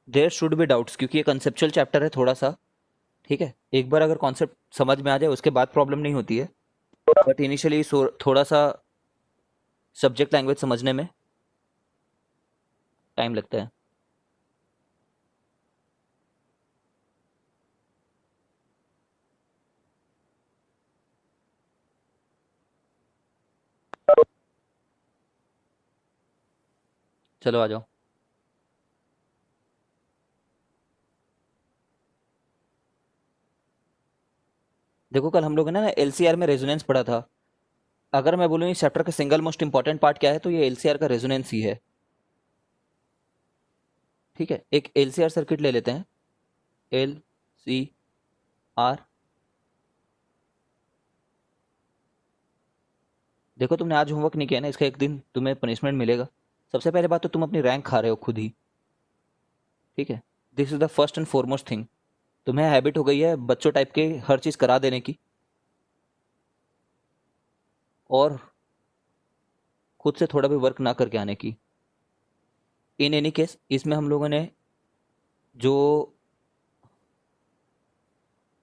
There should be doubts, क्योंकि ये conceptual chapter है थोड़ा सा। ठीक है, एक बार अगर कॉन्सेप्ट समझ में आ जाए उसके बाद प्रॉब्लम नहीं होती है, बट इनिशियली थोड़ा सा सब्जेक्ट लैंग्वेज समझने में टाइम लगता है। चलो आ जाओ। देखो कल हम लोगों ने ना एलसीआर में रेजोनेंस पढ़ा था। अगर मैं बोलूँ इस चैप्टर का सिंगल मोस्ट इंपॉर्टेंट पार्ट क्या है, तो ये एलसीआर का रेजोनेंस ही है। ठीक है, एक एलसीआर सर्किट ले लेते हैं। L C R. देखो तुमने आज होमवर्क नहीं किया ना, इसका एक दिन तुम्हें पनिशमेंट मिलेगा। सबसे पहले बात तो तुम अपनी रैंक खा रहे हो खुद ही। ठीक है, this is the first and foremost thing. तुम्हें हैबिट हो गई है बच्चों टाइप के हर चीज करा देने की, और खुद से थोड़ा भी वर्क ना करके आने की। इन एनी केस इसमें हम लोगों ने जो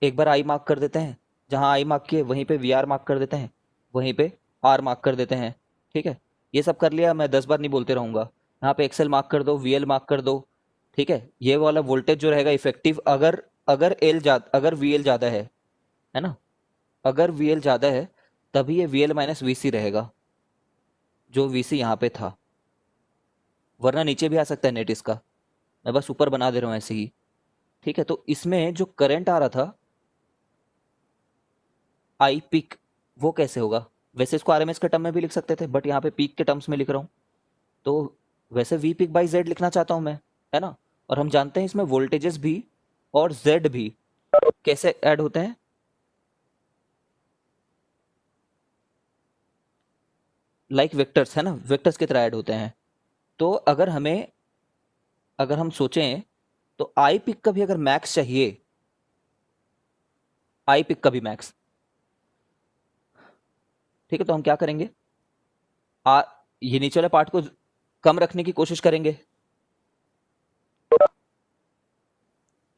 एक बार आई मार्क कर देते हैं, जहां आई मार्क किए वहीं पे वी आर मार्क कर देते हैं, वहीं पे आर मार्क कर देते हैं। ठीक है, ये सब कर लिया, मैं 10 बार नहीं बोलते रहूंगा। यहाँ पे एक्सेल मार्क कर दो, वीएल मार्क कर दो। ठीक है, ये वाला वोल्टेज जो रहेगा इफेक्टिव, अगर अगर वीएल ज्यादा है ना, अगर वीएल ज्यादा है तभी ये वीएल माइनस वीसी रहेगा, जो वीसी यहाँ पे था। वरना नीचे भी आ सकता है नेट इसका, मैं बस ऊपर बना दे रहा हूँ ऐसे ही। ठीक है, तो इसमें जो करंट आ रहा था आई पिक, वो कैसे होगा? वैसे इसको आरएमएस के टर्म में भी लिख सकते थे, बट यहाँ पे पीक के टर्म्स में लिख रहा हूँ। तो वैसे वी पिक बाई जेड लिखना चाहता हूँ मैं, है ना। और हम जानते हैं इसमें वोल्टेजेस भी और जेड भी कैसे ऐड होते हैं, लाइक वेक्टर्स, है ना, वेक्टर्स की तरह ऐड होते हैं। तो अगर हम सोचें तो आई पिक का भी अगर मैक्स चाहिए, आई पिक का भी मैक्स, ठीक है, तो हम क्या करेंगे? आ ये नीचे वाले पार्ट को कम रखने की कोशिश करेंगे।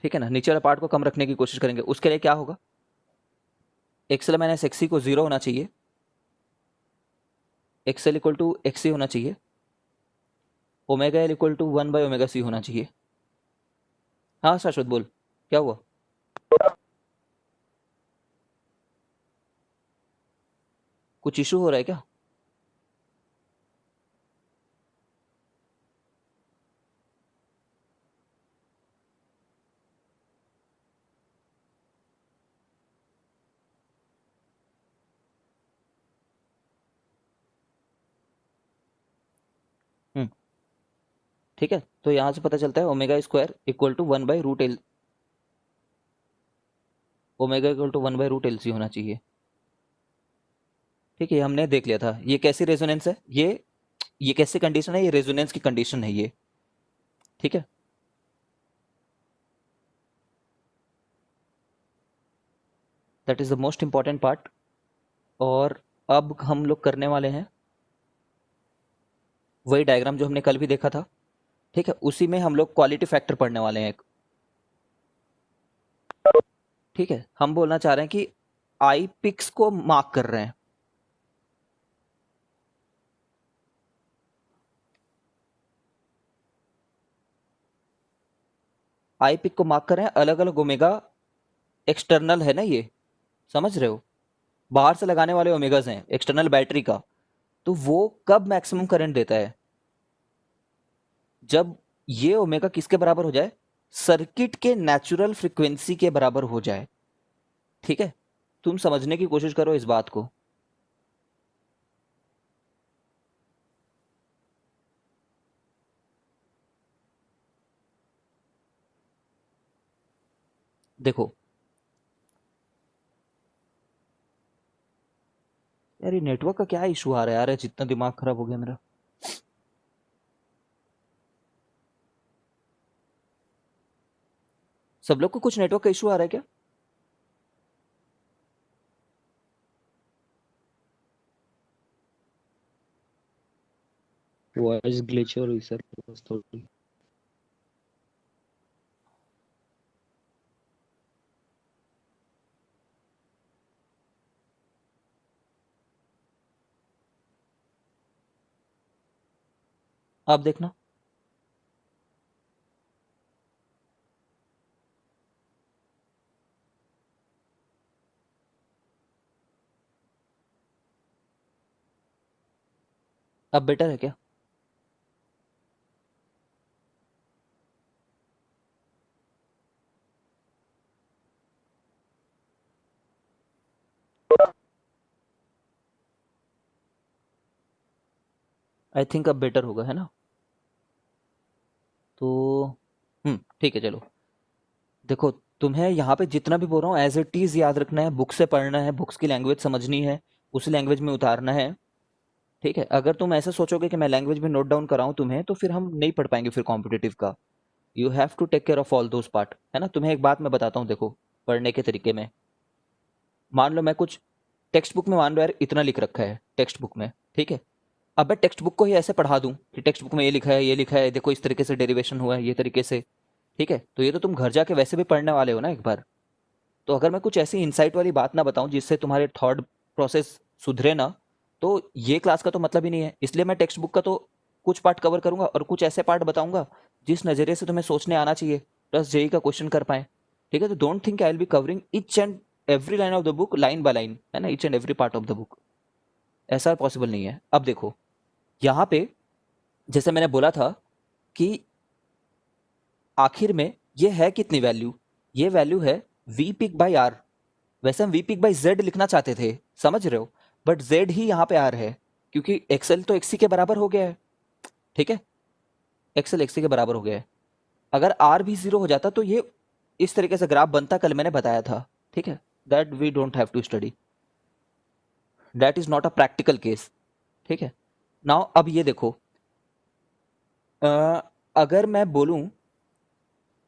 ठीक है ना, नीचे वाले पार्ट को कम रखने की कोशिश करेंगे। उसके लिए क्या होगा? एक्सएल माइनस एक्सी को जीरो होना चाहिए, एक्सएल इक्वल टू एक्सी होना चाहिए, ओमेगा एल इक्वल टू 1/ओमेगा सी होना चाहिए। हाँ शाश्वत बोल, क्या हुआ? कुछ इशू हो रहा है क्या? हम्म। ठीक है, तो यहां से पता चलता है ओमेगा स्क्वायर इक्वल टू 1/√एल, ओमेगा इक्वल टू 1/√एल सी होना चाहिए। ठीक है, हमने देख लिया था ये कैसी रेजोनेंस है, ये कैसी कंडीशन है, ये रेजोनेंस की कंडीशन है ये। ठीक है, that is the most important part. और अब हम लोग करने वाले हैं वही डायग्राम जो हमने कल भी देखा था। ठीक है, उसी में हम लोग क्वालिटी फैक्टर पढ़ने वाले हैं। ठीक है, हम बोलना चाह रहे हैं कि आई पिक्स को मार्क कर रहे हैं। आई पिक को मार्क कर रहे हैं अलग अलग ओमेगा, एक्सटर्नल है ना ये, समझ रहे हो, बाहर से लगाने वाले ओमेगाज हैं एक्सटर्नल बैटरी का। तो वो कब मैक्सिमम करंट देता है? जब ये ओमेगा किसके बराबर हो जाए? सर्किट के नेचुरल फ्रीक्वेंसी के बराबर हो जाए। ठीक है, तुम समझने की कोशिश करो इस बात को। देखो यार, ये नेटवर्क का क्या इशू आ रहा है यार, जितना दिमाग खराब हो गया मेरा। सब लोग को कुछ नेटवर्क का इशू आ रहा है क्या? वॉइस ग्लिच हो रही सर बस थोड़ी। अब देखना। अब बेटर है क्या? आई थिंक अब बेटर होगा, है ना? तो ठीक है, चलो। देखो, तुम्हें यहाँ पे जितना भी बोल रहा हूँ एज इट इज याद रखना है, बुक से पढ़ना है, बुक्स की लैंग्वेज समझनी है, उस लैंग्वेज में उतारना है। ठीक है, अगर तुम ऐसा सोचोगे कि मैं लैंग्वेज में नोट डाउन कराऊं तुम्हें, तो फिर हम नहीं पढ़ पाएंगे फिर कॉम्पिटिटिव का। You have to take care of all those part, है ना? तुम्हें एक बात मैं बताता हूँ, देखो, पढ़ने के तरीके में। मान लो मैं कुछ टेक्स्ट बुक में, मान लो यार इतना लिख रखा है टेक्स्ट बुक में, ठीक है? अब मैं टेक्स्ट बुक को ही ऐसे पढ़ा दूं कि टेक्स्ट बुक में ये लिखा है, ये लिखा है, देखो इस तरीके से डेरिवेशन हुआ है, ये तरीके से। ठीक है, तो ये तो तुम घर जाके वैसे भी पढ़ने वाले हो ना एक बार। तो अगर मैं कुछ ऐसी इंसाइट वाली बात ना बताऊं जिससे तुम्हारे थॉट प्रोसेस सुधरे ना, तो ये क्लास का तो मतलब ही नहीं है। इसलिए मैं टेक्स्ट बुक का तो कुछ पार्ट कवर करूंगा और कुछ ऐसे पार्ट बताऊंगा जिस नज़रिए से तुम्हें सोचने आना चाहिए, प्लस जेई का क्वेश्चन कर पाए। ठीक है, तो don't think I will be covering each and every line of the book line by line, है ना, each and every part of the book. ऐसा पॉसिबल नहीं है। अब देखो, यहाँ पे जैसे मैंने बोला था कि आखिर में ये है कितनी वैल्यू, ये वैल्यू है वी पिक बाई आर। वैसे हम वी पिक बाई जेड लिखना चाहते थे, समझ रहे हो? बट जेड ही यहाँ पे आर है, क्योंकि एक्सएल तो एक्सी के बराबर हो गया है। ठीक है, एक्सएल एक्सी के बराबर हो गया है। अगर आर भी जीरो हो जाता तो ये इस तरीके से ग्राफ बनता, कल मैंने बताया था। ठीक है, that we don't have to study, that is not a practical case. ठीक है, नाउ अब ये देखो, अगर मैं बोलूं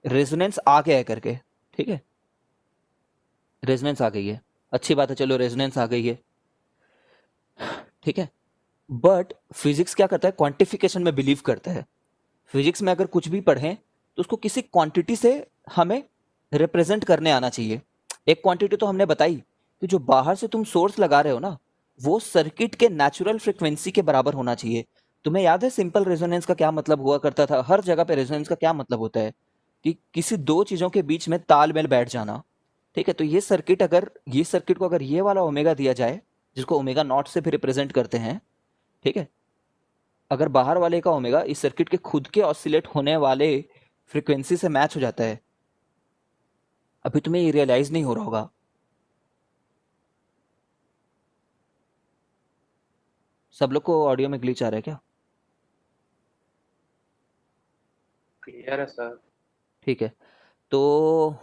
रेजोनेंस आ गया है करके, ठीक है, रेजोनेंस आ गई है, अच्छी बात है, चलो रेजोनेंस आ गई है। ठीक है, बट फिजिक्स क्या करता है, क्वांटिफिकेशन में बिलीव करता है। फिजिक्स में अगर कुछ भी पढ़ें तो उसको किसी क्वांटिटी से हमें रिप्रेजेंट करने आना चाहिए। एक क्वांटिटी तो हमने बताई कि जो बाहर से तुम सोर्स लगा रहे हो ना, वो सर्किट के नेचुरल फ्रिक्वेंसी के बराबर होना चाहिए। तुम्हें याद है सिंपल रेजोनेंस का क्या मतलब हुआ करता था? हर जगह पे रेजोनेंस का क्या मतलब होता है कि किसी दो चीजों के बीच में तालमेल बैठ जाना। ठीक है, तो ये सर्किट को अगर ये वाला ओमेगा दिया जाए, जिसको ओमेगा नॉट से भी रिप्रेजेंट करते हैं, ठीक है, अगर बाहर वाले का ओमेगा इस सर्किट के खुद के ऑसिलेट होने वाले फ्रीक्वेंसी से मैच हो जाता है, अभी तुम्हें ये रियलाइज नहीं हो रहा होगा। सब लोग को ऑडियो में ग्लिच आ रहा है क्या? क्लियर है सर। ठीक है, तो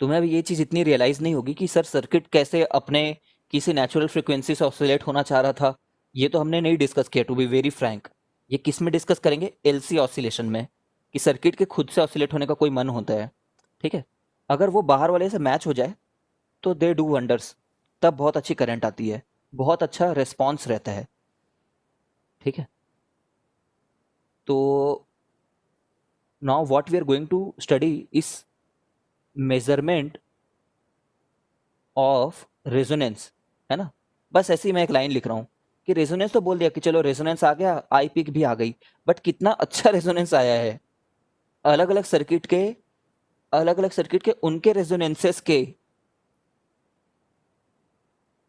तुम्हें अभी ये चीज इतनी रियलाइज नहीं होगी कि सर सर्किट कैसे अपने किसी नेचुरल फ्रीक्वेंसी से ऑसिलेट होना चाह रहा था। ये तो हमने नहीं डिस्कस किया, टू बी वेरी फ्रैंक। ये किस में डिस्कस करेंगे? एलसी ऑसिलेशन में, कि सर्किट के खुद से ऑसिलेट होने का कोई मन होता है। ठीक है, अगर वो बाहर वाले से मैच हो जाए तो दे डू वंडर्स, तब बहुत अच्छी करंट आती है, बहुत अच्छा रिस्पॉन्स रहता है। ठीक है, तो now what we are going to study is measurement of resonance, है ना? बस ऐसे ही मैं एक लाइन लिख रहा हूँ कि रेजोनेंस तो बोल दिया कि चलो रेजोनेंस आ गया, आई पिक भी आ गई, बट कितना अच्छा रेजोनेंस आया है। अलग अलग सर्किट के, अलग अलग सर्किट के उनके रेजोनेंसेस के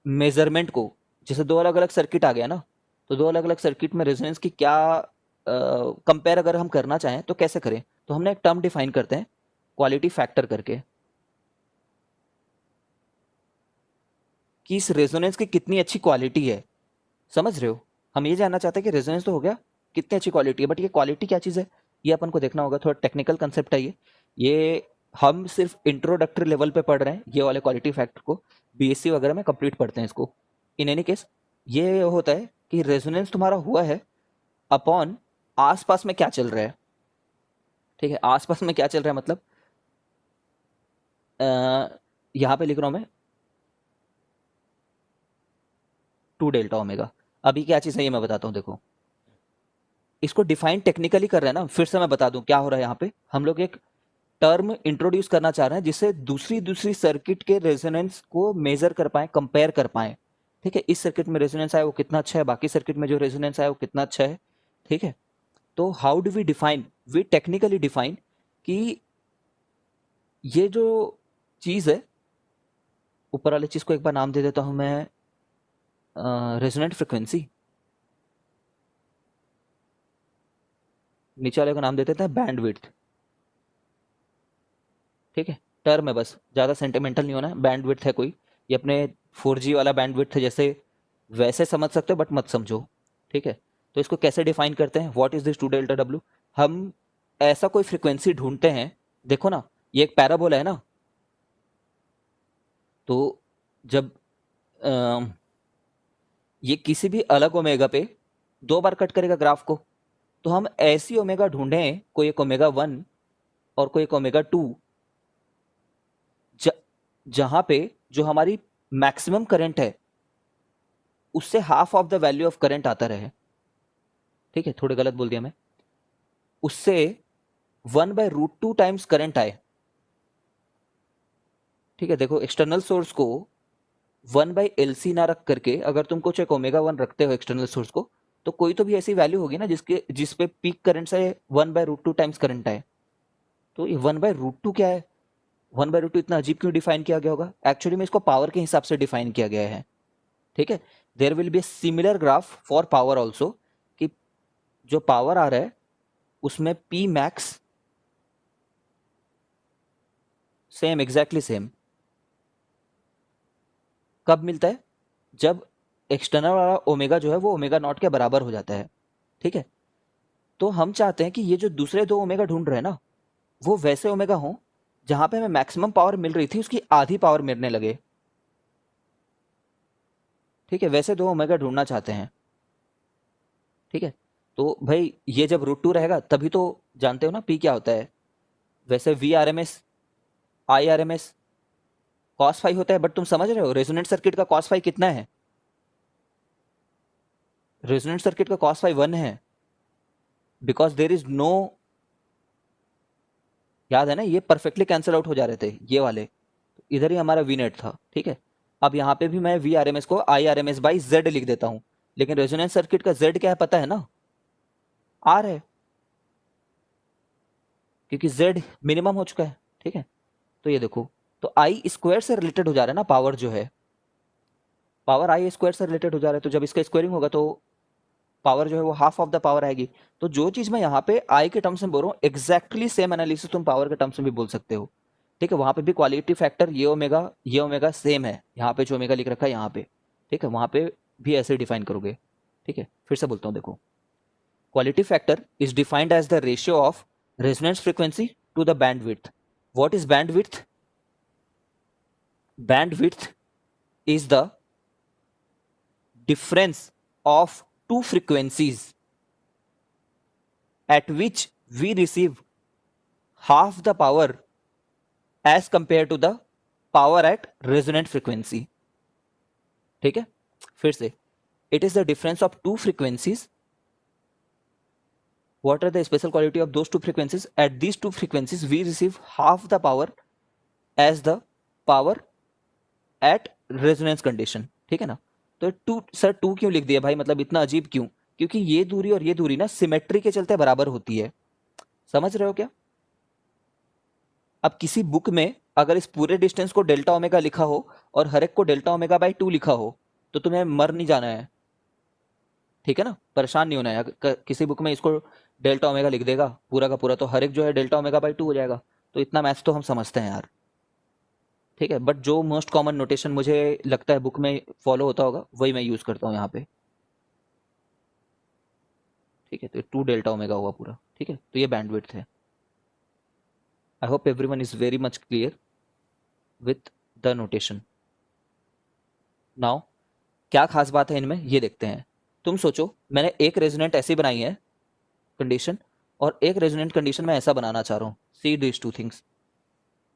मेजरमेंट को, जैसे दो अलग अलग सर्किट आ गया ना, तो दो अलग अलग सर्किट में रेजोनेंस की क्या कंपेयर अगर हम करना चाहें तो कैसे करें? तो हमने एक टर्म डिफाइन करते हैं क्वालिटी फैक्टर करके, कि इस रेजोनेंस की कितनी अच्छी क्वालिटी है। समझ रहे हो? हम ये जानना चाहते हैं कि रेजोनेंस तो हो गया, कितनी अच्छी क्वालिटी है, बट ये क्वालिटी क्या चीज़ है, ये अपन को देखना होगा। थोड़ा टेक्निकल कंसेप्ट है ये हम सिर्फ इंट्रोडक्टरी लेवल पे पढ़ रहे हैं ये वाले क्वालिटी फैक्टर को, बीएससी वगैरह में कंप्लीट पढ़ते हैं इसको। इन एनी केस, ये होता है कि रेजोनेंस तुम्हारा हुआ है अपॉन आसपास में क्या चल रहा है। ठीक है, आसपास में क्या चल रहा है मतलब यहाँ पे लिख रहा हूँ मैं 2 डेल्टा ओमेगा। अभी क्या चीज़ है ये मैं बताता हूँ, देखो इसको डिफाइन टेक्निकली कर रहे हैं ना, फिर से मैं बता दूं क्या हो रहा है यहाँ पे। हम लोग एक टर्म इंट्रोड्यूस करना चाह रहे हैं जिससे दूसरी दूसरी सर्किट के रेजोनेंस को मेजर कर पाए, कंपेयर कर पाए। ठीक है, इस सर्किट में रेजोनेंस आया वो कितना अच्छा है, बाकी सर्किट में जो रेजोनेंस आया वो कितना अच्छा है, ठीक है। तो how do we define, we technically define कि ये जो चीज़ है, ऊपर वाली चीज़ को एक बार नाम दे देता हूँ मैं, रेजोनेंट फ्रिक्वेंसी। नीचे वाले को नाम दे देते हैं बैंड विड्थ। ठीक है, टर्म है बस, ज़्यादा सेंटिमेंटल नहीं होना है। बैंड विड्थ है कोई, ये अपने 4G वाला बैंड विड्थ है, जैसे वैसे समझ सकते हो बट मत समझो। ठीक है, तो इसको कैसे डिफाइन करते हैं, what is this 2 delta W. हम ऐसा कोई फ्रिक्वेंसी ढूंढते हैं, देखो ना ये एक पैराबोला है ना, तो जब अम, ये किसी भी अलग ओमेगा पे 2 बार कट करेगा ग्राफ को, तो हम ऐसी ओमेगा ढूंढें, कोई एक ओमेगा 1 और कोई एक ओमेगा 2, जहां पे जो हमारी मैक्सिमम करंट है उससे half of the value of current आता रहे। ठीक है, थोड़े गलत बोल दिया मैं, उससे 1/√2 टाइम्स करंट आए। ठीक है, देखो एक्सटर्नल सोर्स को 1/LC ना रख करके अगर तुम कुछ एक ओमेगा 1 रखते हो एक्सटर्नल सोर्स को, तो कोई तो भी ऐसी वैल्यू होगी ना जिस पे पीक करंट से 1/√2 टाइम्स करंट आए। तो ये 1/√2 क्या है, 1/√2 इतना अजीब क्यों डिफाइन किया गया होगा, एक्चुअली में इसको पावर के हिसाब से डिफाइन किया गया है। ठीक है, there will be similar graph for power also, कि जो पावर आ रहा है उसमें P max same, exactly same कब मिलता है, जब एक्सटर्नल वाला ओमेगा जो है वो ओमेगा नॉट के बराबर हो जाता है। ठीक है, तो हम चाहते हैं कि ये जो दूसरे 2 ओमेगा ढूंढ रहे हैं ना, वो वैसे ओमेगा हों जहां पे हमें मैक्सिमम पावर मिल रही थी उसकी आधी पावर मिलने लगे। ठीक है, वैसे 2 ओमेगा ढूंढना चाहते हैं। ठीक है, तो भाई ये जब √2 रहेगा तभी तो, जानते हो ना पी क्या होता है, वैसे VRMS IRMS cos फाई होता है, बट तुम समझ रहे हो रेजोनेंट सर्किट का cos फाई कितना है, रेजोनेंट सर्किट का cos फाई 1 है, बिकॉज देर इज नो, याद है ना, ये परफेक्टली कैंसिल आउट हो जा रहे थे ये वाले, इधर ही हमारा वी नेट था। ठीक है, अब यहाँ पे भी मैं VRMS को IRMS/Z लिख देता हूँ, लेकिन रेजोनेंस सर्किट का Z क्या है पता है ना, R है, क्योंकि Z मिनिमम हो चुका है। ठीक है, तो ये देखो, तो आई स्क्वायर से रिलेटेड हो जा रहा है ना, पावर जो है, पावर आई स्क्वायर से रिलेटेड हो जा रहा है, तो जब इसका स्क्वायरिंग होगा तो पावर जो है वो हाफ ऑफ द पावर आएगी। तो जो चीज मैं यहाँ पे आई के टर्म्स में बोल रहा हूँ, एग्जैक्टली सेम एनालिसिस तुम पावर के टर्म्स में भी बोल सकते हो। ठीक है, वहां पे भी क्वालिटी फैक्टर ये ओमेगा सेम है, यहाँ पे जो ओमेगा लिख रखा है यहाँ पे। ठीक है, वहां पे भी ऐसे डिफाइन करोगे। ठीक है, फिर से बोलता हूँ, देखो, quality factor is defined as the ratio of resonance frequency to the bandwidth. What is bandwidth, bandwidth is the difference of two frequencies at which we receive half the power as compared to the power at resonant frequency। ठीक है, फिर से, it is the difference of two frequencies, what are the special quality of those two frequencies, at these two frequencies we receive half the power as the power at resonance condition। ठीक है ना, तो to sir, to क्यों लिख दिया भाई, मतलब इतना अजीब क्यों, क्योंकि ये दूरी और ये दूरी ना सिमेट्री के चलते बराबर होती है। समझ रहे हो क्या, अब किसी बुक में अगर इस पूरे डिस्टेंस को डेल्टा ओमेगा लिखा हो और हर एक को डेल्टा ओमेगा/2 लिखा हो, तो तुम्हें मर नहीं जाना है। ठीक है ना, परेशान नहीं होना है, किसी बुक में इसको डेल्टा ओमेगा लिख देगा पूरा का पूरा, तो हर एक जो है डेल्टा ओमेगा/2 हो जाएगा। तो इतना मैथ्स तो हम समझते हैं यार। ठीक है, बट जो मोस्ट कॉमन नोटेशन मुझे लगता है बुक में फॉलो होता होगा वही मैं यूज करता हूँ यहाँ पे। ठीक है, तो 2 डेल्टा ओमेगा हुआ पूरा। ठीक है, तो ये बैंडविड्थ है। I hope everyone is very much clear with the notation. Now क्या खास बात है इनमें ये देखते हैं। तुम सोचो, मैंने एक रेजोनेंट ऐसी बनाई है कंडीशन, और एक रेजोनेंट कंडीशन मैं ऐसा बनाना चाह रहा हूँ। See this two things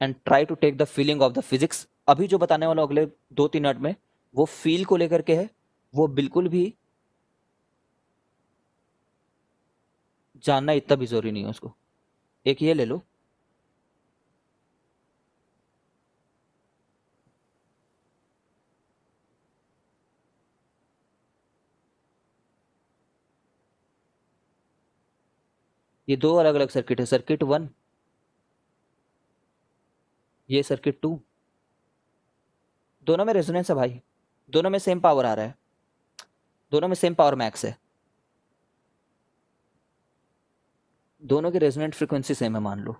and try to take the feeling of the physics. अभी जो बताने वाला हूं अगले 2-3 मिनट में, वो फील को लेकर के है, वो बिल्कुल भी जानना इतना भी जरूरी नहीं है उसको। एक ये ले लो, ये दो अलग अलग सर्किट है, सर्किट 1, ये सर्किट 2, दोनों में रेजोनेंस है भाई, दोनों में सेम पावर आ रहा है, दोनों में सेम पावर मैक्स है, दोनों की रेजोनेंट फ्रीक्वेंसी सेम है मान लो।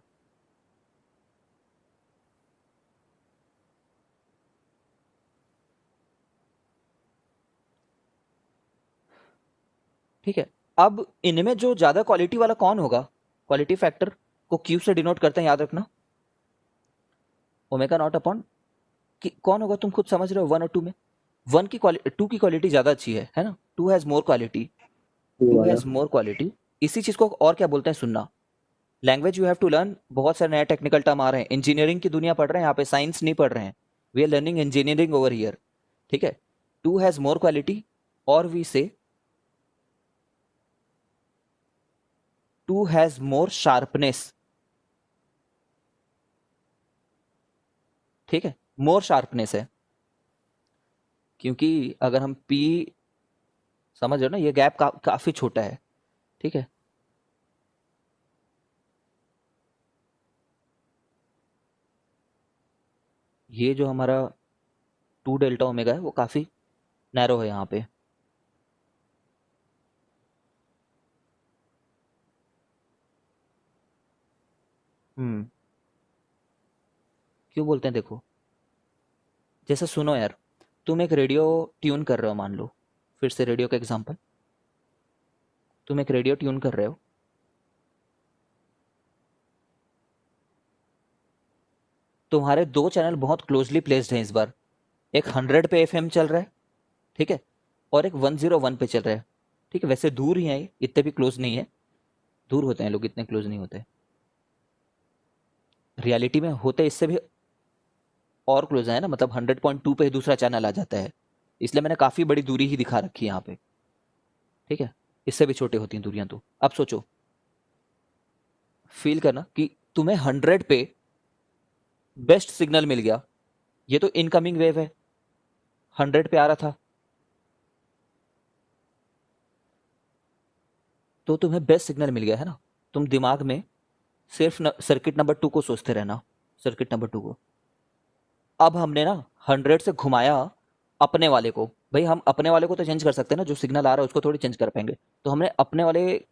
ठीक है, अब इनमें जो ज्यादा क्वालिटी वाला कौन होगा, क्वालिटी फैक्टर को क्यू से डिनोट करते हैं, याद रखना, ओमेगा नॉट अपॉन कौन होगा, तुम खुद समझ रहे हो, 1 और 2 में। 1 की क्वालिटी, 2 की क्वालिटी ज्यादा अच्छी है ना, 2 हैज मोर क्वालिटी, टू 2 वाला। Has more quality. इसी चीज को और क्या बोलते हैं, सुनना, language you have to learn, बहुत सारे नए टेक्निकल टर्म आ रहे हैं, इंजीनियरिंग की दुनिया पढ़ रहे हैं यहाँ पे, साइंस नहीं पढ़ रहे हैं, we are learning engineering over here. ठीक है, 2 हैज मोर क्वालिटी, और we say 2 has more sharpness. ठीक है, मोर शार्पनेस है, क्योंकि अगर हम पी, समझ रहे हो ना, ये गैप काफी छोटा है। ठीक है, ये जो हमारा 2 डेल्टा ओमेगा है वो काफी नैरो है यहाँ पे। हम्म, क्यों बोलते हैं, देखो, जैसे सुनो यार, तुम एक रेडियो ट्यून कर रहे हो मान लो, फिर से रेडियो का एग्जांपल, तुम एक रेडियो ट्यून कर रहे हो, तुम्हारे दो चैनल बहुत क्लोजली प्लेस्ड हैं इस बार, एक 100 पे एफएम चल रहा है, ठीक है, और एक 101 पे चल रहा है। ठीक है, वैसे दूर ही है ये, इतने भी क्लोज नहीं है, दूर होते हैं लोग, इतने क्लोज नहीं होते, रियलिटी में होते इससे भी और क्लोज है ना, मतलब 100.2 पे ही दूसरा चैनल आ जाता है, इसलिए मैंने काफी बड़ी दूरी ही दिखा रखी है यहाँ पे। ठीक है, इससे भी छोटी होती हैं दूरियां। तो अब सोचो, फील करना कि तुम्हें 100 पे बेस्ट सिग्नल मिल गया, ये तो इनकमिंग वेव है, 100 पे आ रहा था, तो तुम्हें बेस्ट सिग्नल मिल गया है ना, तुम दिमाग में सिर्फ सर्किट नंबर 2 को सोचते रहना, सर्किट नंबर 2 को। अब हमने ना 100 से घुमाया अपने वाले को, भाई हम अपने वाले को तो चेंज कर सकते हैं ना, जो सिग्नल आ रहा है उसको थोड़ी चेंज कर पाएंगे, तो हमने अपने वाले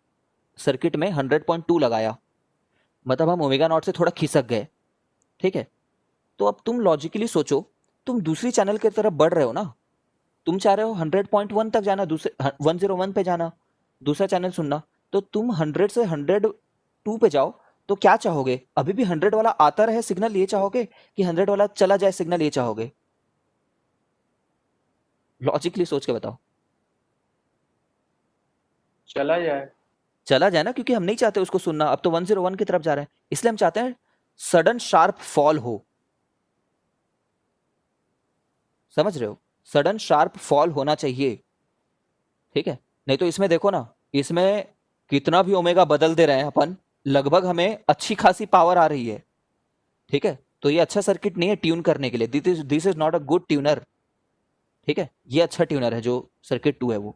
सर्किट में 100.2 लगाया, मतलब हम ओमेगा नॉट से थोड़ा खिसक गए। ठीक है, तो अब तुम लॉजिकली सोचो, तुम दूसरी चैनल की तरफ बढ़ रहे हो ना, तुम चाह रहे हो 100.1 तक जाना, दूसरे 101 पे जाना, दूसरा चैनल सुनना, तो तुम 100 से 102 पे जाओ, तो क्या चाहोगे, अभी भी 100 वाला आता रहे सिग्नल ये चाहोगे, कि 100 वाला चला जाए सिग्नल ये चाहोगे, लॉजिकली सोच के बताओ। चला जाए। चला जाए ना, क्योंकि हम नहीं चाहते उसको सुनना, अब तो 101 की तरफ जा रहे हैं, इसलिए हम चाहते हैं सडन शार्प फॉल हो, समझ रहे हो, सडन शार्प फॉल होना चाहिए। ठीक है, नहीं तो इसमें देखो ना, इसमें कितना भी ओमेगा बदल दे रहे हैं अपन, लगभग हमें अच्छी खासी पावर आ रही है। ठीक है, तो ये अच्छा सर्किट नहीं है ट्यून करने के लिए, this is not a good tuner. ठीक है, ये अच्छा ट्यूनर है जो सर्किट 2 है वो।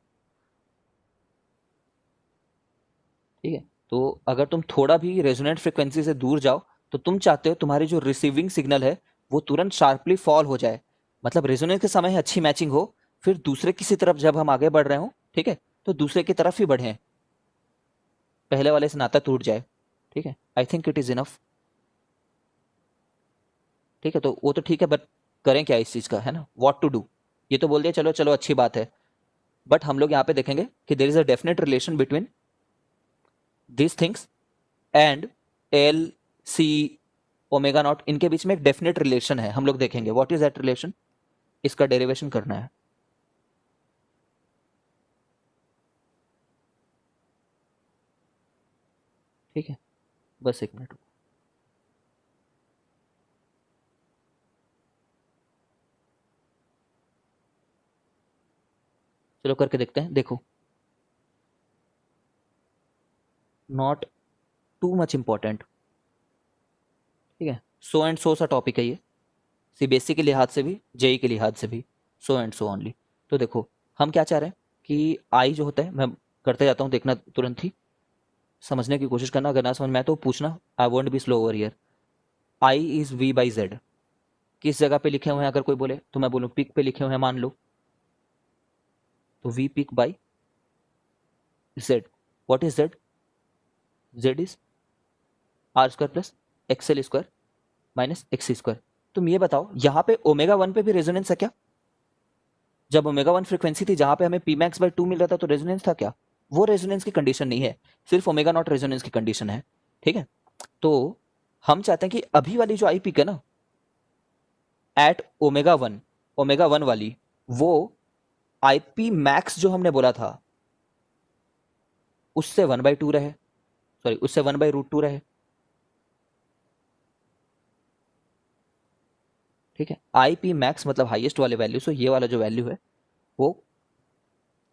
ठीक है, तो अगर तुम थोड़ा भी रेजोनेंट फ्रिक्वेंसी से दूर जाओ, तो तुम चाहते हो तुम्हारी जो रिसीविंग सिग्नल है वो तुरंत शार्पली फॉल हो जाए, मतलब रेजोनेंस के समय अच्छी मैचिंग हो, फिर दूसरे किसी तरफ जब हम आगे बढ़ रहे हो, ठीक है, तो दूसरे की तरफ ही बढ़े, पहले वाले से नाता टूट जाए। ठीक है, I think it is enough. ठीक है, तो वो तो ठीक है, बट करें क्या इस चीज का, है ना, व्हाट टू डू, ये तो बोल दिया, चलो चलो अच्छी बात है, बट हम लोग यहाँ पे देखेंगे कि there is a definite relation between this things and L C omega not, इनके बीच में एक डेफिनेट रिलेशन है, हम लोग देखेंगे व्हाट इज दैट रिलेशन, इसका डेरिवेशन करना है। ठीक है, बस एक मिनट, चलो करके देखते हैं, देखो, नॉट टू मच इंपॉर्टेंट। ठीक है, सो एंड सो सा टॉपिक है ये, सीबीएसई के लिहाज से भी, जेई के लिहाज से भी, सो एंड सो ओनली। तो देखो, हम क्या चाह रहे हैं कि आई जो होता है, मैं करते जाता हूँ, देखना तुरंत ही, समझने की कोशिश करना, अगर ना समझ में आए तो पूछना, I won't be slow over here. I is V by Z, किस जगह पे लिखे हुए हैं अगर कोई बोले तो मैं बोलूँ पिक पे लिखे हुए हैं मान लो, तो we pick by Z. What is Z? Z is R square plus XL square minus X square. तुम ये बताओ यहाँ पे ओमेगा 1 पे भी रेजोनेंस है क्या? जब ओमेगा 1 फ्रीक्वेंसी थी जहां पे हमें पी मैक्स बाई 2 मिल रहा था तो रेजोनेंस था क्या? वो रेजोनेंस की कंडीशन नहीं है, सिर्फ ओमेगा नॉट रेजोनेंस की कंडीशन है। ठीक है, तो हम चाहते हैं कि अभी वाली जो आई पिक है ना एट ओमेगा वन वाली, वो आईपी मैक्स जो हमने बोला था उससे 1/2 रहे, सॉरी उससे 1/√2 रहे। ठीक है, आईपी मैक्स मतलब हाईएस्ट वाले वैल्यू से ये वाला जो वैल्यू है वो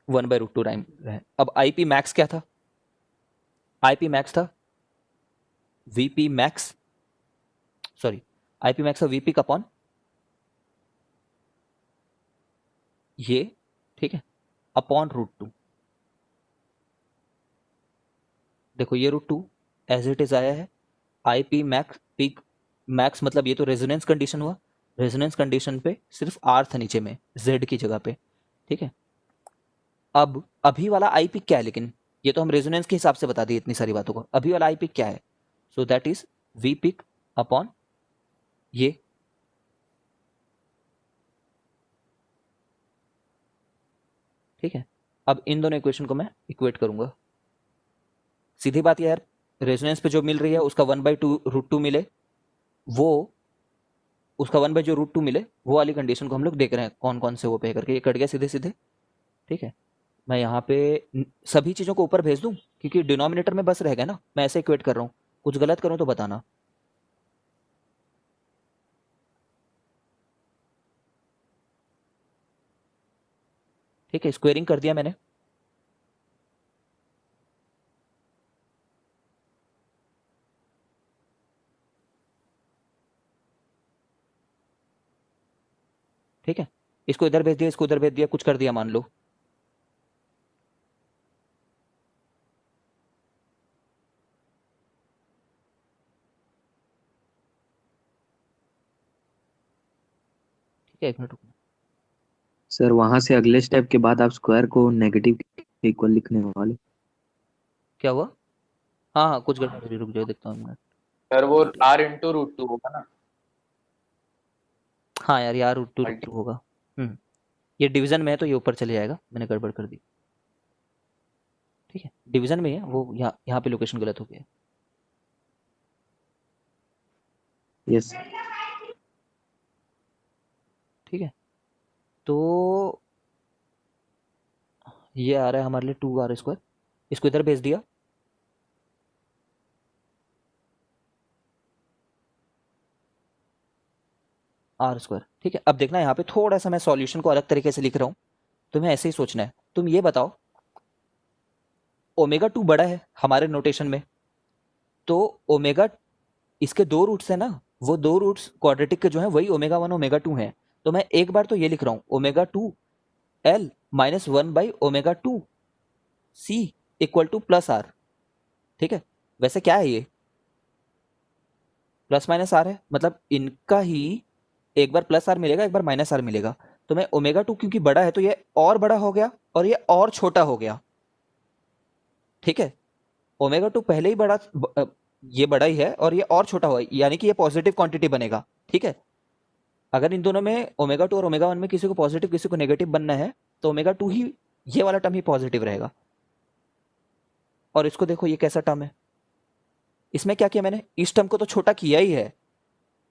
1/√2 टाइम रहे। अब आईपी मैक्स क्या था? आईपी मैक्स था VP max, sorry IP max था वीपी अपॉन ये, ठीक है, अपॉन √2। देखो ये √2 एज इट इज आया है। I P max peak max मतलब ये तो रेजोनेंस कंडीशन हुआ, रेजोनेंस कंडीशन पे सिर्फ आर था नीचे में जेड की जगह पे। ठीक है, अब अभी वाला आई पिक क्या है? लेकिन ये तो हम रेजोनेंस के हिसाब से बता दिए इतनी सारी बातों को। अभी वाला आई पिक क्या है? So that is we pick upon ये। ठीक है, अब इन दोनों इक्वेशन को मैं इक्वेट करूंगा। सीधी बात यार, रेजोनेंस पे जो मिल रही है उसका 1/2 √2 मिले, वो उसका 1/√2 मिले, वो वाली कंडीशन को हम लोग देख रहे हैं कौन कौन से वो पे करके। ये कट गया सीधे सीधे। ठीक है, मैं यहाँ पे सभी चीज़ों को ऊपर भेज दूँ क्योंकि डिनोमिनेटर में बस रह गया ना, मैं ऐसे इक्वेट कर रहा हूँ। कुछ गलत करूँ तो बताना। ठीक है, स्क्वेयरिंग कर दिया मैंने। ठीक है, इसको इधर भेज दिया, इसको उधर भेज दिया, कुछ कर दिया मान लो। ठीक है, एक मिनट रुकना। सर वहां से अगले स्टेप के बाद आप स्क्वायर को नेगेटिव इक्वल लिखने वाले। क्या हुआ? हाँ हाँ, कुछ गड़बड़ हो रही, रुक जाओ देखता हूँ एक मिनट। सर वो R × √2 होगा ना। हाँ यार, यार √2 मल्टी। होगा। ये डिवीजन में है तो ये ऊपर चले जाएगा, मैंने गड़बड़ कर दी। ठीक है, डिवीजन में है वो, यहाँ यहाँ पे लोकेशन गलत हो गया। यस। ठीक है, तो ये आ रहा है हमारे लिए 2r², इसको इधर भेज दिया। r²। ठीक है, अब देखना यहाँ पे थोड़ा सा मैं सॉल्यूशन को अलग तरीके से लिख रहा हूँ, तुम्हें ऐसे ही सोचना है। तुम ये बताओ, ओमेगा 2 बड़ा है हमारे नोटेशन में, तो ओमेगा, इसके दो रूट्स है ना, वो दो रूट्स क्वाड्रेटिक के जो है वही ओमेगा 1 ओमेगा 2 है। तो मैं एक बार तो ये लिख रहा हूँ ओमेगा 2 एल माइनस 1/ओमेगा 2 C equal to plus R. ठीक है, वैसे क्या है ये? प्लस माइनस आर है, मतलब इनका ही एक बार प्लस आर मिलेगा, एक बार माइनस आर मिलेगा। तो मैं ओमेगा 2 क्योंकि बड़ा है तो ये और बड़ा हो गया और ये और छोटा हो गया। ठीक है, ओमेगा 2 पहले ही बड़ा, ये बड़ा ही है और ये और छोटा हुआ है, यानी कि ये पॉजिटिव क्वांटिटी बनेगा। ठीक है, अगर इन दोनों में ओमेगा 2 और ओमेगा 1 में किसी को पॉजिटिव किसी को नेगेटिव बनना है तो ओमेगा 2 ही, ये वाला टर्म ही पॉजिटिव रहेगा। और इसको देखो ये कैसा टर्म है, इसमें क्या किया मैंने, इस टर्म को तो छोटा किया ही है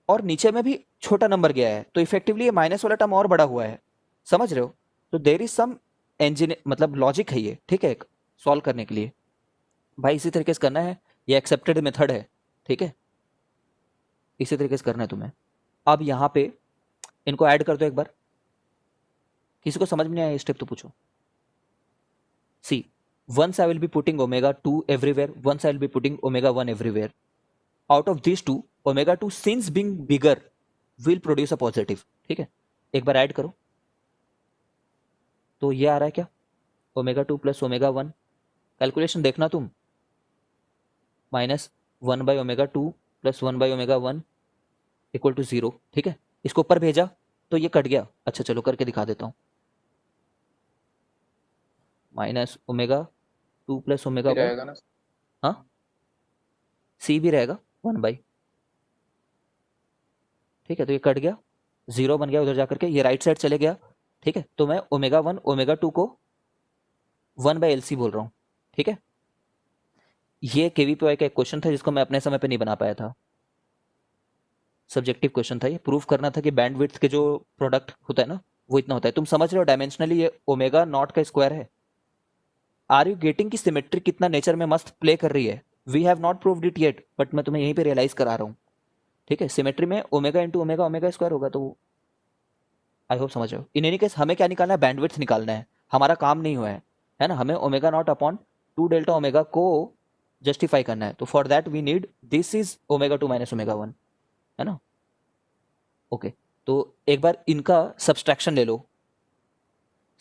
और नीचे में भी छोटा नंबर गया है, तो इफेक्टिवली ये माइनस वाला टर्म और बड़ा हुआ है। समझ रहे हो? तो देर इज सम इंजीनियर मतलब लॉजिक है ये। ठीक है, सॉल्व करने के लिए भाई इसी तरीके से करना है, ये एक्सेप्टेड मेथड है। ठीक है, इसी तरीके से करना है तुम्हें। अब यहाँ पे इनको ऐड कर दो एक बार। किसी को समझ में नहीं आया स्टेप तो पूछो। सी, once I will be putting omega 2 everywhere, once I will be putting omega 1 everywhere. Out of these two, omega 2 since being bigger will produce a positive. ठीक है, एक बार ऐड करो तो ये आ रहा है क्या, ओमेगा 2 प्लस ओमेगा 1। कैलकुलेशन देखना तुम, माइनस 1/ω2 प्लस 1/ω1 इक्वल टू 0। ठीक है, इसको ऊपर भेजा तो ये कट गया। अच्छा चलो करके दिखा देता हूँ। -ω2 प्लस भी ω1, रहेगा ना। हाँ सी भी रहेगा 1/। ठीक है, तो ये कट गया, 0 बन गया उधर जाकर के, ये राइट साइड चले गया। ठीक है, तो मैं ω1 ω2 को 1/LC बोल रहा हूँ। ठीक है, ये केवीपीवाई का एक क्वेश्चन था जिसको मैं अपने समय पे नहीं बना पाया था। सब्जेक्टिव क्वेश्चन था, ये प्रूफ करना था कि बैंडविड्थ के जो प्रोडक्ट होता है ना वो इतना होता है। तुम समझ रहे हो डायमेंशनली ये ओमेगा नॉट का स्क्वायर है। आर यू गेटिंग की सिमेट्री कितना नेचर में मस्त प्ले कर रही है। We have not proved it yet, but मैं तुम्हें यहीं पे रियलाइज करा रहा हूँ। ठीक है, सिमेट्री में omega into omega omega square होगा, तो आई होप समझ रहे हो। इन एनी केस हमें क्या निकालना है, बैंडविड्थ निकालना है, हमारा काम नहीं हुआ है ना। हमें omega not upon 2 delta omega को जस्टिफाई करना है, तो for that we need this is ω2 minus ω1, है ना। ओके, तो एक बार इनका सब्सट्रैक्शन ले लो।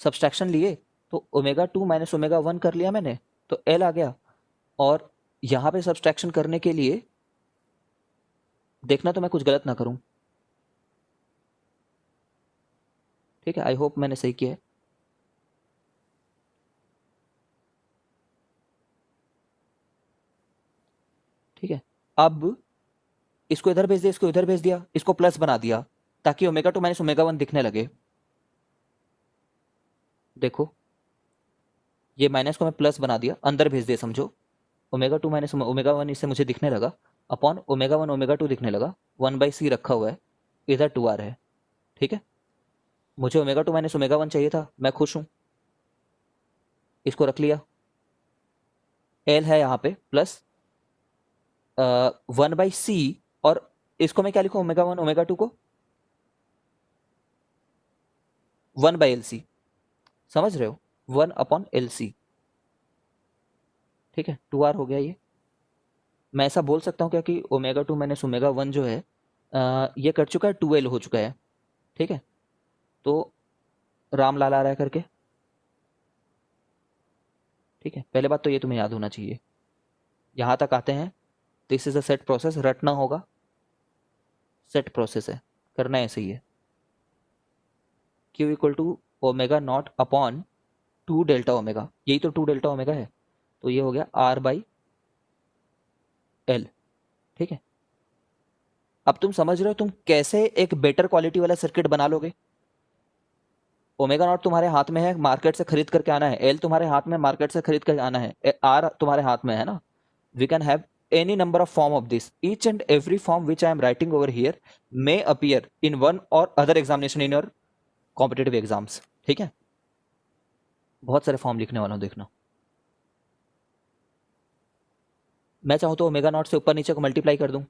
सब्सट्रैक्शन लिए तो ω2 माइनस ω1 कर लिया मैंने, तो L आ गया। और यहाँ पे सब्सट्रैक्शन करने के लिए देखना तो मैं कुछ गलत ना करूँ। ठीक है, आई होप मैंने सही किया है। ठीक है, अब इसको इधर भेज दिया, इसको इधर भेज दिया, इसको प्लस बना दिया ताकि ω2 माइनस ω1 दिखने लगे। देखो ये माइनस को मैं प्लस बना दिया, अंदर भेज दिया समझो। ω2 माइनस ω1 इससे मुझे दिखने लगा, अपॉन ω1 ω2 दिखने लगा, 1/c रखा हुआ है, इधर 2r है। ठीक है, मुझे ω2 माइनस ω1 चाहिए था, मैं खुश हूँ, इसको रख लिया। L है यहाँ पे प्लस 1/c, और इसको मैं क्या लिखूँ, ω1 ω2 को 1/LC, समझ रहे हो, 1/LC। ठीक है, 2r हो गया ये। मैं ऐसा बोल सकता हूँ क्या कि ω2 माइनस ω1 जो है ये कट चुका है, 2L हो चुका है। ठीक है, तो राम लाल आ रहा है करके। ठीक है, पहले बात तो ये तुम्हें याद होना चाहिए। यहाँ तक आते हैं, this is a set process, रटना होगा, सेट प्रोसेस है, करना ऐसे ही है। Q equal to omega not upon 2 delta omega, यही तो 2 डेल्टा ओमेगा है, तो ये हो गया R/L। ठीक है, अब तुम समझ रहे हो तुम कैसे एक बेटर क्वालिटी वाला सर्किट बना लोगे। ओमेगा नॉट तुम्हारे हाथ में है, मार्केट से खरीद करके आना है। एल तुम्हारे हाथ में, मार्केट से खरीद कर आना है। आर तुम्हारे हाथ में है ना। We can have any number of form of this. Each and every form which I am writing over here may appear in one or other examination in your competitive exams. ठीक है, बहुत सारे form लिखने वाला हूँ, देखना। मैं चाहूँ तो ओमेगा नॉट से ऊपर नीचे को मल्टीप्लाई कर दूं,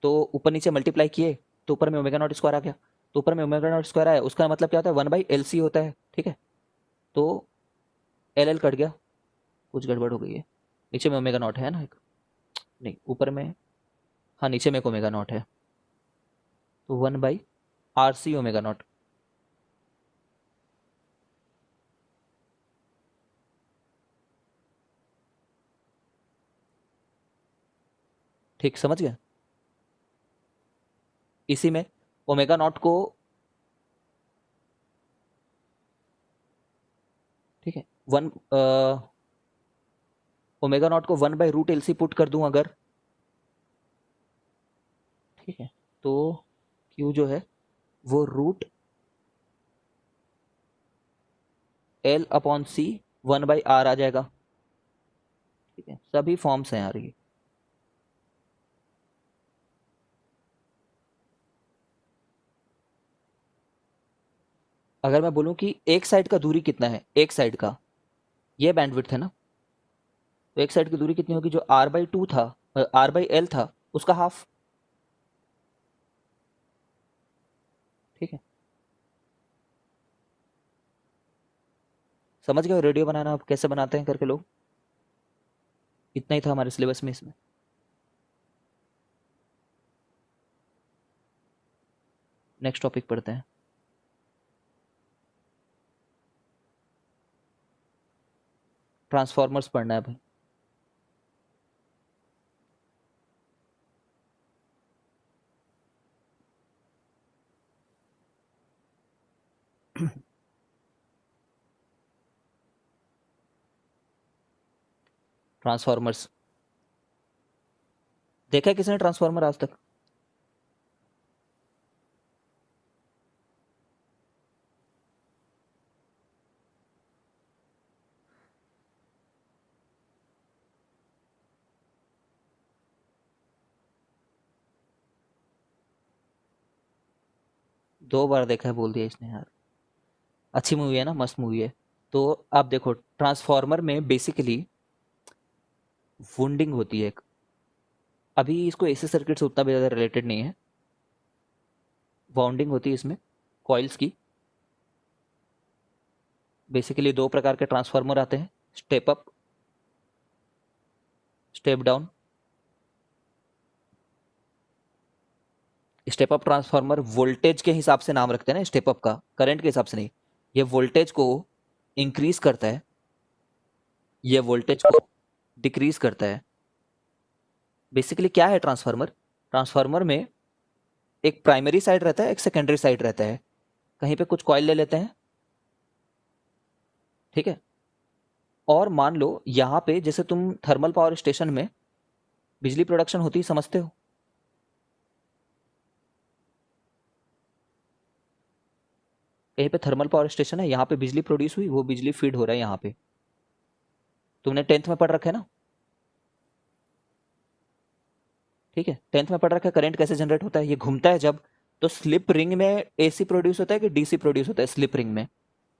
तो ऊपर नीचे मल्टीप्लाई किए तो ऊपर में ओमेगा नॉट स्क्वायर आ गया, तो ऊपर में ओमेगा नॉट स्क्वायर आया, उसका मतलब क्या होता है, 1/LC होता है। ठीक है, तो एल कट गया, कुछ गड़बड़ हो गई है। नीचे में ओमेगा नॉट है ना एक, नहीं ऊपर में, हाँ नीचे में एक ओमेगा नॉट है, तो 1/RC ओमेगा नॉट। ठीक, समझ गया। इसी में ओमेगा नॉट को, ठीक है, वन ओमेगा नॉट को 1/√LC पुट कर दूं अगर, ठीक है, तो Q जो है वो √L/C 1/R आ जाएगा। ठीक है, सभी फॉर्म्स हैं यार ये। अगर मैं बोलूं कि एक साइड का दूरी कितना है, एक साइड का, ये बैंडविड्थ है ना, तो एक साइड की दूरी कितनी होगी, जो R/2 था, R/L था, उसका हाफ। ठीक है, समझ गए रेडियो बनाना अब कैसे बनाते हैं करके लोग। इतना ही था हमारे सिलेबस में इसमें। नेक्स्ट टॉपिक पढ़ते हैं। ट्रांसफॉर्मर्स पढ़ना है भाई। ट्रांसफॉर्मर्स देखा है किसने ट्रांसफॉर्मर आज तक? दो बार देखा है बोल दिया इसने यार। अच्छी मूवी है ना, मस्त मूवी है। तो आप देखो ट्रांसफॉर्मर में बेसिकली वुंडिंग होती है एक। अभी इसको एसी सर्किट से उतना भी ज़्यादा रिलेटेड नहीं है। वाउंडिंग होती है इसमें कॉइल्स की। बेसिकली दो प्रकार के ट्रांसफार्मर आते हैं, step up, step down. Step up transformer voltage के हिसाब से नाम रखते हैं ना, स्टेप अप का, करंट के हिसाब से नहीं। ये वोल्टेज को इंक्रीज करता है, ये वोल्टेज को डिक्रीज करता है। बेसिकली क्या है ट्रांसफार्मर? ट्रांसफार्मर में एक प्राइमरी साइड रहता है, एक सेकेंडरी साइड रहता है। कहीं पे कुछ कॉइल ले लेते हैं, ठीक है। और मान लो यहाँ पे जैसे तुम थर्मल पावर स्टेशन में बिजली प्रोडक्शन होती है, समझते हो? कहीं पे थर्मल पावर स्टेशन है, यहाँ पे बिजली प्रोड्यूस हुई, वो बिजली फीड हो रहा है यहाँ पे। तुमने 10th में पढ़ रखा है ना, ठीक है। 10th में पढ़ रखा है करंट कैसे जनरेट होता है। ये घूमता है जब, तो स्लिप रिंग में एसी प्रोड्यूस होता है कि डीसी प्रोड्यूस होता है? स्लिप रिंग में,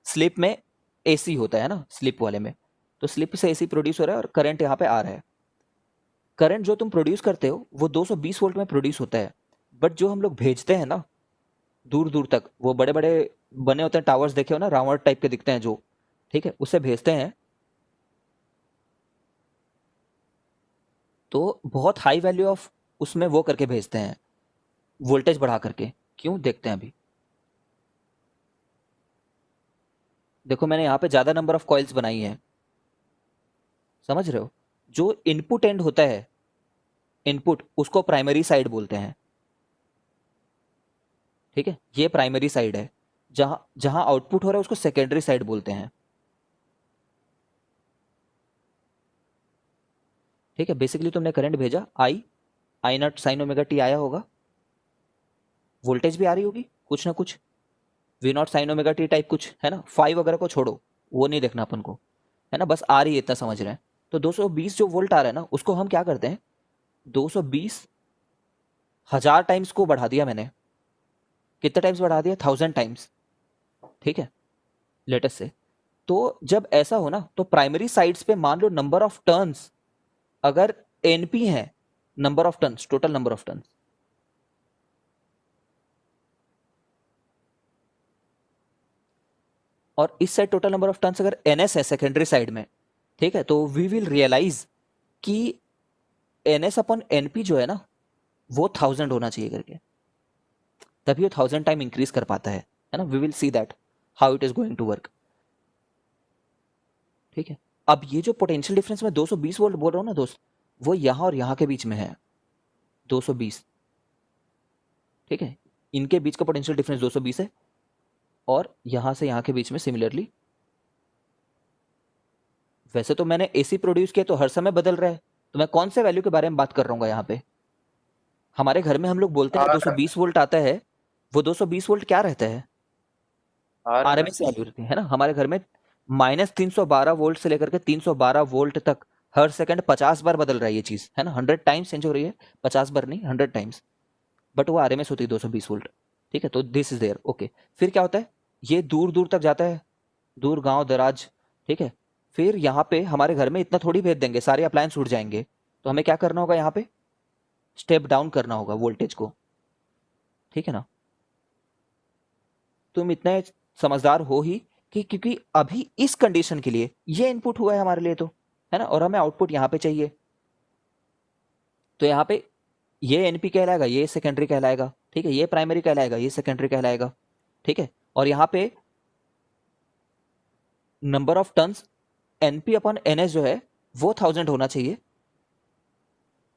स्लिप में एसी होता है ना, स्लिप वाले में। तो स्लिप से एसी प्रोड्यूस हो रहा है और करंट यहाँ पे आ रहा है। करंट जो तुम प्रोड्यूस करते हो वो 220 वोल्ट में प्रोड्यूस होता है। बट जो हम लोग भेजते हैं ना दूर दूर तक, वो बड़े बड़े बने होते हैं टावर्स, देखे हो ना, रावण टाइप के दिखते हैं जो, ठीक है, उससे भेजते हैं। तो बहुत हाई वैल्यू ऑफ उसमें वो करके भेजते हैं, वोल्टेज बढ़ा करके। क्यों, देखते हैं अभी। देखो मैंने यहाँ पे ज़्यादा नंबर ऑफ कॉइल्स बनाई है, समझ रहे हो? जो इनपुट एंड होता है, इनपुट, उसको प्राइमरी साइड बोलते हैं, ठीक है। ये प्राइमरी साइड है। जहां जहां आउटपुट हो रहा है उसको सेकेंडरी साइड बोलते हैं, ठीक है। बेसिकली तुमने करंट भेजा, आई नॉट साइन ओमेगा टी आया होगा, वोल्टेज भी आ रही होगी कुछ ना कुछ, V not sine omega t type कुछ है ना। 5 वगैरह को छोड़ो, वो नहीं देखना अपन को, है ना, बस आ रही है इतना समझ रहे हैं। तो 220 जो वोल्ट आ रहा है ना, उसको हम क्या करते हैं, 220 1000 टाइम्स को बढ़ा दिया मैंने। कितने टाइम्स बढ़ा दिया? 1000 टाइम्स, ठीक है, लेटेस्ट से। तो जब ऐसा हो ना, तो प्राइमरी साइड्स पे मान लो नंबर ऑफ टर्न्स अगर एनपी है, number of turns, total number of turns, और इस side total number of turns अगर एनएस है सेकेंडरी साइड में, ठीक है, तो वी विल रियलाइज कि एनएस अपन एनपी जो है ना, वो 1000 होना चाहिए करके, तभी वो 1000 टाइम इंक्रीज कर पाता है ना। We will see that how it is going to work, ठीक है। अब ये जो पोटेंशियल डिफरेंस मैं 220 वोल्ट बोल रहा हूँ ना दोस्त, वो यहाँ और यहाँ के बीच में है, 220, ठीक है। इनके बीच का पोटेंशियल डिफरेंस 220 है, और यहाँ से यहाँ के बीच में सिमिलरली। वैसे तो मैंने एसी प्रोड्यूस किया तो हर समय बदल रहा है, तो मैं कौन से वैल्यू के बारे में बात कर रहा हूँ यहाँ पे? हमारे घर में हम लोग बोलते हैं और 220 वोल्ट आता है, वो 220 वोल्ट क्या रहता है? RMS RMS. वैल्यू रहती है ना हमारे घर में। -312 वोल्ट से लेकर के 312 वोल्ट तक हर सेकंड 50 बार बदल रहा है ये चीज, है ना, 100 टाइम्स चेंज हो रही है, 50 बार नहीं, 100 टाइम्स। बट वो आरएमएस होती है 220 वोल्ट, ठीक है। तो दिस इज देयर, ओके। फिर क्या होता है, ये दूर दूर तक जाता है, दूर गांव दराज, ठीक है। फिर यहाँ पे हमारे घर में इतना थोड़ी भेज देंगे, सारे अप्लायंस उड़ जाएंगे। तो हमें क्या करना होगा, यहाँ पे स्टेप डाउन करना होगा वोल्टेज को, ठीक है ना। तुम इतने समझदार हो ही कि क्योंकि अभी इस कंडीशन के लिए ये इनपुट हुआ है हमारे लिए, तो है ना, और हमें आउटपुट यहाँ पे चाहिए। तो यहाँ पे ये एनपी कहलाएगा, ये सेकेंडरी कहलाएगा, ठीक है, ये प्राइमरी कहलाएगा, ये सेकेंडरी कहलाएगा, ठीक है। और यहाँ पे number of turns NP upon NS जो है वो 1000 होना चाहिए,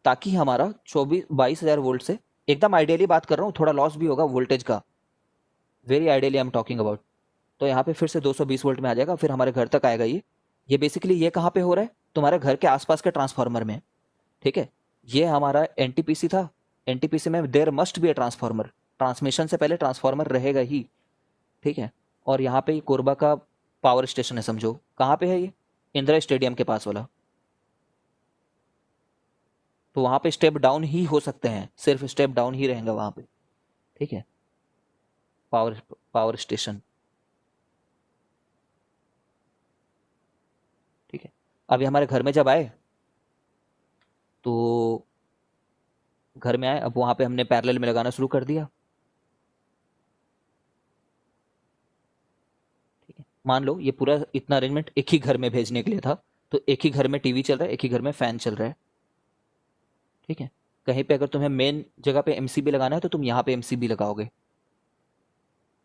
ताकि हमारा 22,000 वोल्ट से, एकदम आइडियली बात कर रहा हूँ, थोड़ा लॉस भी होगा वोल्टेज का, very ideally I am talking about. तो यहाँ पे फिर से 220 वोल्ट में आ जाएगा, फिर हमारे घर तक आएगा ये बेसिकली ये कहाँ पे हो रहा है, तुम्हारे घर के आसपास के ट्रांसफार्मर में, ठीक है। ये हमारा NTPC था, NTPC में there must be a transformer, transmission से पहले ट्रांसफार्मर रहेगा ही, ठीक है। और यहाँ पे कोरबा का पावर स्टेशन है, समझो कहाँ पे है ये, इंदिरा स्टेडियम के पास वाला। तो वहाँ पे स्टेप डाउन ही हो सकते हैं, सिर्फ स्टेप डाउन ही रहेगा वहाँ पे, ठीक है, पावर पावर स्टेशन, ठीक है। अभी हमारे घर में जब आए तो घर में आए, अब वहाँ पे हमने पैरेलल में लगाना शुरू कर दिया, ठीक है। मान लो ये पूरा इतना अरेंजमेंट एक ही घर में भेजने के लिए था, तो एक ही घर में टीवी चल रहा है, एक ही घर में फैन चल रहा है, ठीक है। कहीं पे अगर तुम्हें मेन जगह पे MCB लगाना है तो तुम यहाँ पे MCB लगाओगे,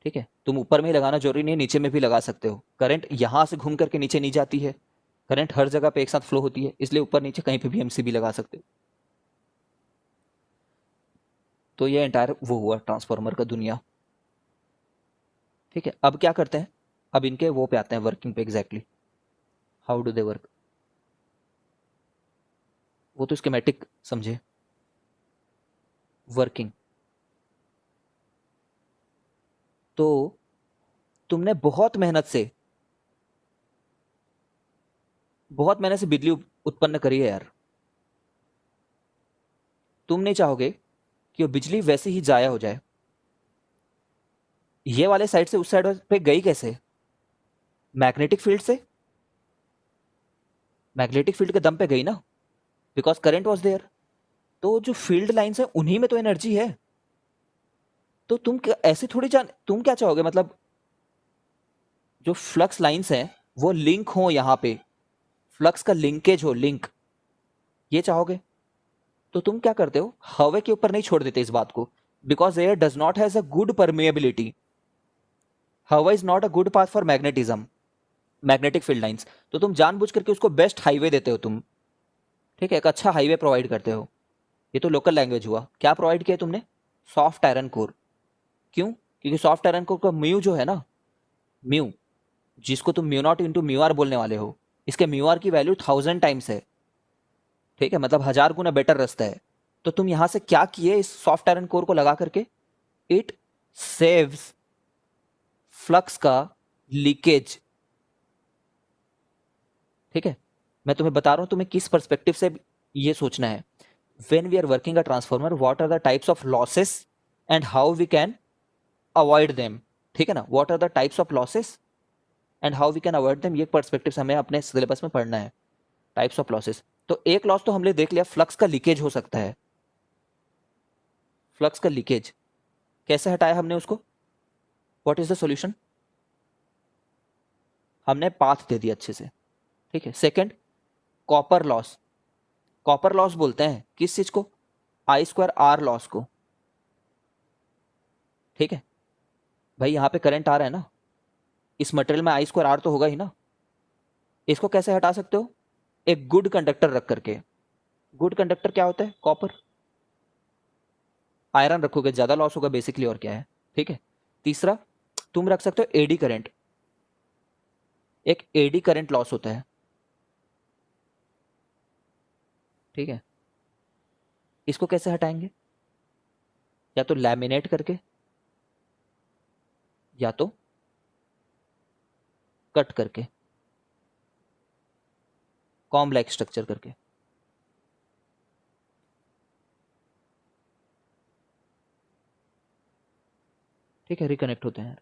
ठीक है। तुम ऊपर में ही लगाना जरूरी नहीं, नीचे में भी लगा सकते हो, करंट यहाँ से घूम करके नीचे नहीं जाती है, करंट हर जगह पे एक साथ फ्लो होती है, इसलिए ऊपर नीचे कहीं पे भी MCB लगा सकते हो। तो ये एंटायर वो हुआ ट्रांसफार्मर का दुनिया, ठीक है। अब क्या करते हैं, अब इनके वो पे आते हैं, वर्किंग पे, exactly how do they work. वो तो स्कीमेटिक समझे, वर्किंग। तो तुमने बहुत मेहनत से बिजली उत्पन्न करी है यार, तुम नहीं चाहोगे कि वो बिजली वैसे ही जाया हो जाए। ये वाले साइड से उस साइड पे गई कैसे, मैग्नेटिक फील्ड से, मैग्नेटिक फील्ड के दम पे गई ना, बिकॉज करंट वॉज देयर। तो जो फील्ड लाइंस है उन्हीं में तो एनर्जी है। तो ऐसे थोड़ी तुम क्या चाहोगे, मतलब जो फ्लक्स लाइंस हैं वो लिंक हो, यहाँ पे फ्लक्स का लिंकेज हो, लिंक, ये चाहोगे। तो तुम क्या करते हो, हवा के ऊपर नहीं छोड़ देते इस बात को, because air does not has a good permeability, हवा is not a good path for magnetism, magnetic field lines. तो तुम जानबूझ करके उसको बेस्ट हाईवे देते हो तुम, ठीक है, एक अच्छा हाईवे प्रोवाइड करते हो। ये तो लोकल लैंग्वेज हुआ, क्या प्रोवाइड किया तुमने, सॉफ्ट आयरन कोर। क्यों, क्योंकि सॉफ्ट आयरन कोर का म्यू जो है ना, म्यू, जिसको तुम mu not into mu r बोलने वाले हो, इसके म्यू आर की वैल्यू 1000 टाइम्स है, ठीक है, मतलब 1000 गुना बेटर रास्ता है। तो तुम यहां से क्या किए इस सॉफ्ट आयरन कोर को लगा करके, इट सेव्स फ्लक्स का लीकेज, ठीक है। मैं तुम्हें बता रहा हूं तुम्हें किस पर्सपेक्टिव से ये सोचना है। When we are working a transformer, what are the types of losses and how we can avoid them, ठीक है ना, what are the types of losses and how we can avoid them, ये perspective से हमें अपने syllabus में पढ़ना है, टाइप्स ऑफ लॉसेस। तो एक लॉस तो हमने देख लिया, फ्लक्स का लीकेज हो सकता है, फ्लक्स का लीकेज कैसे हटाया हमने उसको, व्हाट इज द सॉल्यूशन, हमने पाथ दे दिया अच्छे से, ठीक है। Second, copper loss, copper loss बोलते हैं किस चीज को, I²R लॉस को, ठीक है। भाई यहाँ पे करंट आ रहा है ना, इस मटेरियल में I²R तो होगा ही ना, इसको कैसे हटा सकते हो, एक गुड कंडक्टर रख करके। गुड कंडक्टर क्या होता है, कॉपर, आयरन रखोगे ज्यादा लॉस होगा बेसिकली, और क्या है, ठीक है। तीसरा, तुम रख सकते हो एडी करंट, एक एडी करंट लॉस होता है, ठीक है। इसको कैसे हटाएंगे, या तो लैमिनेट करके, या तो कट करके, कॉम्ब लाइक स्ट्रक्चर करके, ठीक है, रिकनेक्ट होते हैं यार।